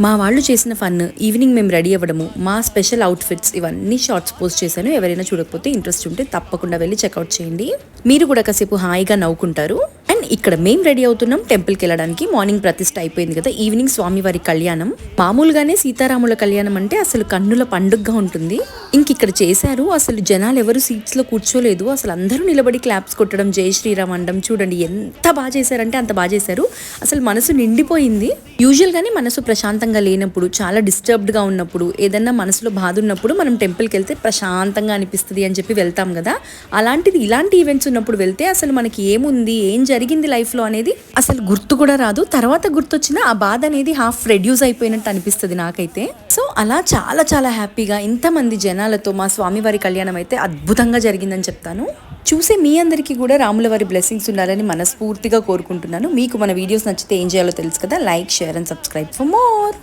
మా వాళ్ళు చేసిన ఫన్, ఈవినింగ్ మేము రెడీ అవ్వడము, మా స్పెషల్ అవుట్ఫిట్స్ ఇవన్నీ షార్ట్స్ పోస్ట్ చేశాను. ఎవరైనా చూడకపోతే ఇంట్రెస్ట్ ఉంటే తప్పకుండా వెళ్ళి చెక్అవుట్ చేయండి. మీరు కూడా కాసేపు హాయిగా నవ్వుకుంటారు. అండ్ ఇక్కడ మేము రెడీ అవుతున్నాం టెంపుల్కి వెళ్ళడానికి. మార్నింగ్ ప్రతిష్ట అయిపోయింది కదా, ఈవినింగ్ స్వామివారి కళ్యాణం. మామూలుగానే సీతారాముల కళ్యాణం అంటే అసలు కన్నుల పండుగగా ఉంటుంది. ఇంక ఇక్కడ చేశారు. అసలు జనాలు ఎవరు సీట్స్ లో కూర్చోలేదు. అసలు అందరూ నిలబడి క్లాప్స్ కొట్టడం, జై శ్రీరామ్ అనడం. చూడండి ఎంత బాగా చేశారంటే అంత బాగా చేశారు. అసలు మనసు నిండిపోయింది. యూజువల్ గానే మనసు ప్రశాంతంగా లేనప్పుడు, చాలా డిస్టర్బ్డ్ గా ఉన్నప్పుడు, ఏదన్నా మనసులో బాధ ఉన్నప్పుడు మనం టెంపుల్కి వెళ్తే ప్రశాంతంగా అనిపిస్తుంది అని చెప్పి వెళ్తాం కదా. అలాంటిది ఇలాంటి ఈవెంట్స్ ఉన్నప్పుడు వెళ్తే అసలు మనకి ఏముంది, ఏం జరిగింది లైఫ్ లో అనేది అసలు గుర్తు కూడా రాదు. తర్వాత గుర్తొచ్చినా ఆ బాధ అనేది హాఫ్ రెడ్యూస్ అయిపోయినట్టు అనిపిస్తుంది నాకైతే. సో అలా చాలా చాలా హ్యాపీగా ఇంతమంది జనాలతో మా స్వామివారి కళ్యాణం అయితే అద్భుతంగా జరిగిందని చెప్తాను. చూసే మీ అందరికీ కూడా రాముల వారి బ్లెస్సింగ్స్ ఉండాలని మనస్ఫూర్తిగా కోరుకుంటున్నాను. మీకు మన వీడియోస్ నచ్చితే ఏం చేయాలో తెలుసు కదా, like, share and subscribe for more.